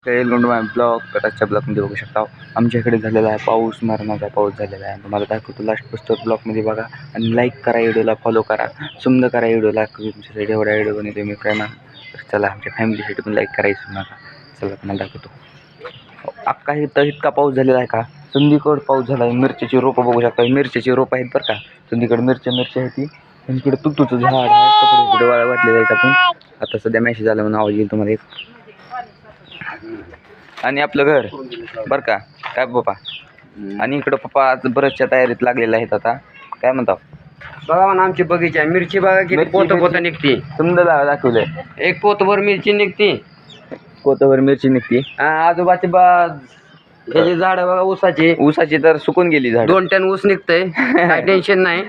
Blog कटाच्या ब्लॉगमध्ये बघू शकता. आमच्याकडे झालेला आहे पाऊस, मरणाचा पाऊस झालेला आहे. तुम्हाला दाखवतो लास्ट पुस्तक ब्लॉगमध्ये बघा. आणि लाईक करा, व्हिडिओला फॉलो करा, सुंदर करा व्हिडिओला. तुमच्यासाठी एवढा व्हिडिओ बनवतो मी प्रेमा. चला आमच्या फॅमिलीसाठी पण लाईक करायचं नका. चला तुम्हाला दाखवतो. अख्खा इतका पाऊस झालेला आहे का, संधीकडे पाऊस झाला आहे. मिरच्याची रोपं बघू शकता, मिरच्याची रोपं आहेत बरं का. संधीकडे मिरच्या आहे ती. इकडे तुतूचं झाड आहे, कपडे इकडे वाळा वाटलेलं आहे. आपण आता सध्या मॅसेज आला म्हणून आवाज येईल तुम्हाला एक. आणि आपलं घर बरं का, काय पप्पा. आणि इकडं पप्पा बऱ्याचशा तयारीत लागलेल्या आहेत. आता काय म्हणता बघा म्हणा, आमची बगीचा मिरची बघा किती पोत निघते. समजा दाखवलंय, एक पोतभर मिरची निघते, कोतभर मिरची निघते. आजोबाची ह्याची झाड बघा ऊसाची तर सुकून गेली झाड. 2 टन ऊस निघतंय, काय टेन्शन नाही.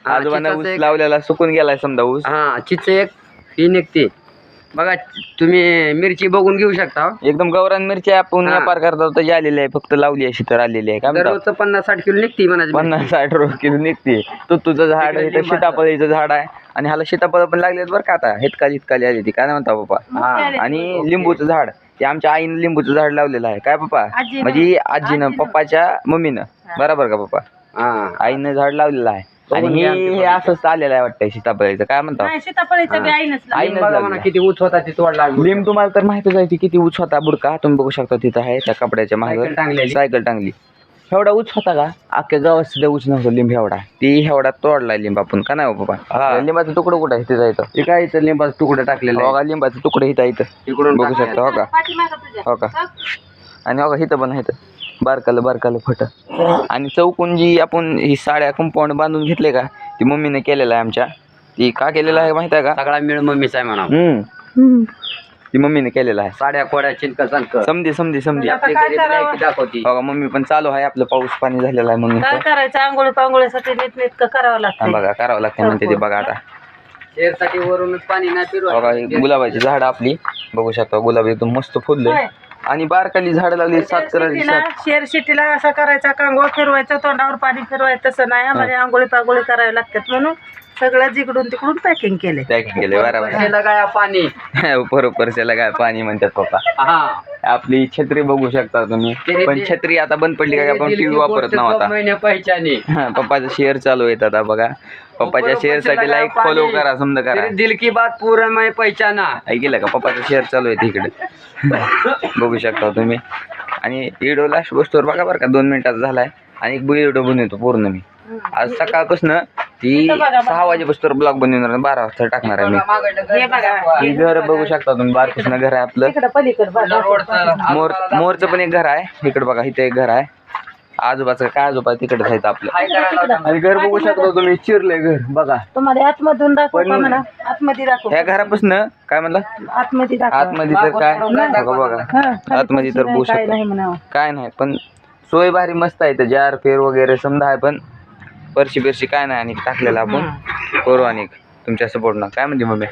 आजोबांना ऊस लावलेला सुकून गेलाय समजा ऊस. चिच एक ही निघते बघा. तुम्ही मिरची बघून घेऊ शकता. एकदम गौरान मिरची आपण व्यापार करता तर आलेली आहे, फक्त लावली अशी तर आलेली आहे. काय दररोज 50-60 किलो निघते म्हणायचं. 50-60 किलो निघते. तुझं झाड आहे, सीताफळीचं झाड आहे. आणि ह्याला सीताफळ पण लागलेत बरं का. आता हितकाली आली ती, काय म्हणता पप्पा. आणि लिंबूचं झाड, ते आमच्या आईनं लिंबूचं झाड लावलेलं आहे. काय पप्पा, म्हणजे आजीनं, पप्पाच्या मम्मीनं. बरोबर का पप्पा. आईनं झाड लावलेलं आहे. आणि हे असंच आलेलं आहे वाटतं सीताफळीचं. काय म्हणता, सीताफळीचं किती उंच होता ती तोडला. लिंब तुम्हाला तर माहितच आहे ती किती उंच होता. बुडका तुम्ही बघू शकता तिथं आहे त्या कपड्याच्या मागे सायकल टांगली. एवढा उंच होता का, अख्ख्या गावात सुद्धा उंच नव्हतं लिंब एवढा. ती एवढा तोडलाय लिंब आपण. का नाही बाबा. लिंबाचं तुकडं कुठं आहे तिथं इथं. हे काय इथं लिंबाचं तुकडं टाकलेलं बघा, लिंबाचं तुकडं इथं इकडून बघू शकता. हो का, हो का. आणि हो का इथं पण आहे बारकालं फट. आणि चौकून जी आपण ही साड्या कंपाऊंड बांधून घेतले का, ती मम्मीने केलेलं आहे आमच्या. ती का केलेलं आहे माहित आहे का, सगळा मिळ मम्मीचा आहे म्हणा. ती मम्मीने केलेलं आहे. साड्या कोड्या चिंका समधी दाखवती. बघा मम्मी पण चालू आहे. आपलं पाऊस पाणी झालेलं आहे. मम्मी काय करायचं, आंघोळ पांघोळीसाठी नीटनेटकं करावं लागतं. बघा करावं लागतं म्हणते ते. बघा आता शेरसाठी वरूनच पाणी नाही फिरवा. बघा गुलाबाची झाड आपली बघू शकता. गुलाब एकदम मस्त फुलले. आणि बारकाली झाड लावली. 7 करायची. शेर शिटीला असं करायचा, कांगोळ फिरवायचं, तोंडावर पाणी फिरवायचं. तसं नाही, आम्हाला आंघोळी पांघोळी करावी लागतात म्हणून सगळं जिकडून तिकडून पॅकिंग केले. बरोबर पाणी बरोबर काय पाणी म्हणतात पप्पा. आपली छत्री बघू शकता तुम्ही. पण छत्री आता बंद पडली का, आपण टीव्ही वापरत नव्हता. पप्पाचं शेअर चालू येत आता बघा. पप्पाच्या शेअर साठी लाईक फॉलो करा, समजा करा. दिल की बात पूर्ण मैं पहिचाना ऐकलं का, पप्पाचं शेअर चालू आहे तिकडे. बघू शकता तुम्ही. आणि व्हिडिओ लास्ट गोष्टीवर बघा बरं का, 2 मिनिटाचा झालाय. आणि एक व्हिडिओ बनवतो पूर्ण मी आज सकाळपासून. ती 6 वाजेपासून ब्लॉग बनवणार, 12 वाजता टाकणार आहे मी. ही घर बघू शकता तुम्ही, बारकृष्ण घर आहे आपलं. मोरचं पण एक घर आहे इकडे बघा. इथे एक घर आहे. आजोबाचं काय, आजोबा तिकडे आहेत आपलं. आणि घर बघू शकता तुम्ही, चिरलंय घर बघा. तुम्हाला आतमधून दाखव म्हणा. आतमध्ये दाखव. ह्या घरापासून काय म्हणला, आतमध्ये दाखव. आतमध्ये तर काय बघा, आतमध्ये तर बघू शकता काय नाही. पण सोय भारी मस्त आहे. जार फेर वगैरे समजा आहे. पण परशी बिरशी काय नाही. आणि टाकलेलं आपण करू. आणि तुमच्या सपोर्टनं काय म्हणते मम्मी,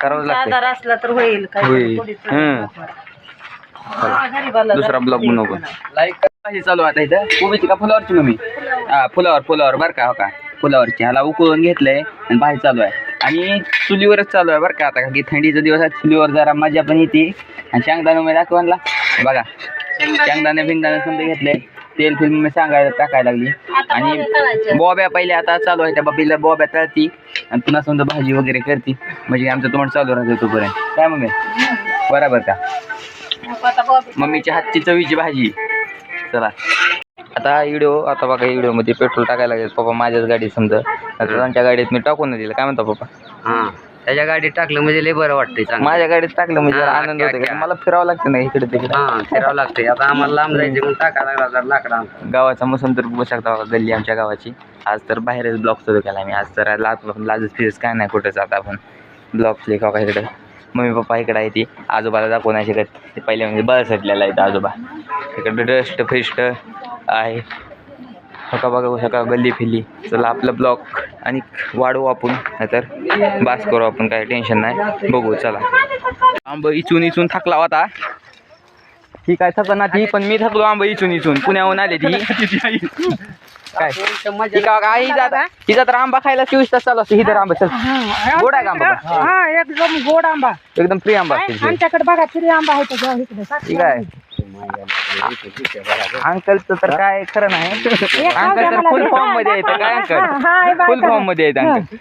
करावंच लागतं. असला तर होईल. दुसरा ब्लॉग बनवू. लाईक चालू आता इथं कोबीची का फुलावरची मम्मी. फुलावर बरं का. हो का, फुलावरची. ह्याला उकळून घेतलंय आणि बाहेर चालू आहे. आणि चुलीवरच चालू आहे बरं का. आता की थंडीचा दिवस आहे, चुलीवर जरा मजा पण येते. आणि शेंगदाणे मी दाखवायला बघा. शेंगदाणे बिंगदाणे समजा घेतले. तेल फिल्म मी टाकायला लागली. आणि बॉब्या पहिले आता चालू आहे. त्या बाबीला बॉब्या तळती आणि पुन्हा समजा भाजी वगैरे करते. म्हणजे आमचं तोंड चालू राहतं तोपर्यंत. काय मम्मी, बरोबर का. मम्मीच्या हातची चवीची भाजी. चला आता व्हिडिओ. आता बघा व्हिडिओमध्ये पेट्रोल टाकायला लागेल. पप्पा माझ्याच गाडीत समजा, त्यांच्या गाडीत मी टाकून दिलं. काय म्हणतो पप्पा. त्याच्या गाडीत टाकलं म्हणजे लय बरं वाटतंय. माझ्या गाडीत टाकलं म्हणजे आनंद होतो. मला फिरावं लागतं ना इकडे तिकडे. फिरावं लागतंय. आता आम्हाला लांब जायचं मग टाकायला लागला लाकडा. गावाचा मसन तर बघू शकता बघा, गल्ली आमच्या गावाची. आज तर बाहेरच ब्लॉग सुरू केला मी. आज तर लाजच फिरस काय नाही कुठं जात आपण. ब्लॉग क्लिक हो का इकडे. मम्मी पप्पा इकडे आहे. ती आजोबाला दाखवू नाही शकत. ते पहिले म्हणजे बळ सटलेला आहे आजोबा. इकडे डस्ट फिस्ट आहे. सकाळ बघा सकाळ गल्ली फिरली. चला आपलं ब्लॉग आणि वाढवू आपण, नाहीतर बास करू आपण. काय टेन्शन नाही. बघू चला. आंब इचून थकला होता. ही काय थकना ती, पण मी थकलो आंब इचून पुण्याहून आले ती. काय ही हिचा तर आंबा खायला 24 तास चालू असतो ही तर आंबा चल गोड आहे का आंबा हा एकदम गोड आंबा एकदम प्रिय आंबा असतो आमच्याकडे बघा फ्री आंबा आहे तो इकडे ठीक आहे अंकलचं तर काय खरं नाही अंकल तर फुल फॉर्म मध्ये येतं काय अंकल फुल फॉर्म मध्ये येत अंकल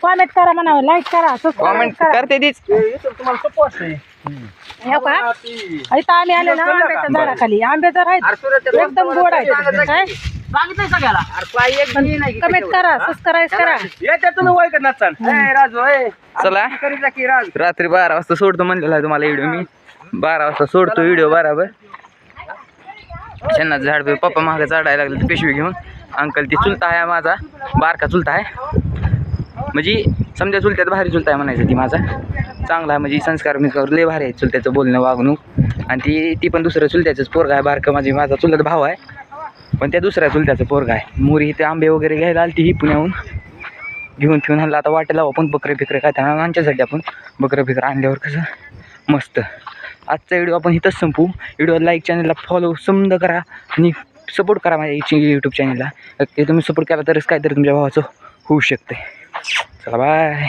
कॉमेंट करा म्हणावं लाईक करा कॉमेंट करते तीच इथं आम्ही आले ना आंब्याच्या झाडाखाली आंबे जर आहेत एकदम गोड आहेत कमेंट करा सबस्क्राईब करा चला रात्री 12 वाजता सोडतो म्हणलेला तुम्हाला व्हिडिओ मी 12 वाजता सोडतो व्हिडिओ बरोबर शेणाचं झाड पप्पा मागे चढायला लागले तर पिशवी घेऊन अंकल ती चुलता आहे माझा बारका चुलता आहे म्हणजे समजा चुलत्यात भारी चुलता आहे म्हणायचं ती माझा चांगला आहे म्हणजे संस्कार मिस्कार लय भारी आहे चुलत्याचं बोलणं वागणूक आणि ती पण दुसऱ्या चुलत्याचंच पोरगा आहे बारका माझा चुलत भाव आहे पण त्या दुसऱ्या चुलत्याचं पोरगा आहे मुरी इथे आंबे वगैरे घ्यायला आली ही पुण्याहून घेऊन फिरून आणला आता वाटेला आपण बकरे फिकरे काय त्यांना आमच्यासाठी आपण बकरं फिकरं आणल्यावर कसं मस्त आजचा व्हिडिओ आपण इथंच संपू व्हिडिओ लाईक चॅनलला फॉलो समज करा आणि सपोर्ट करा माझ्या यूट्यूब चॅनलला ते तुम्ही सपोर्ट केला तरच काहीतरी तुमच्या भावाचं होऊ शकते चला बाय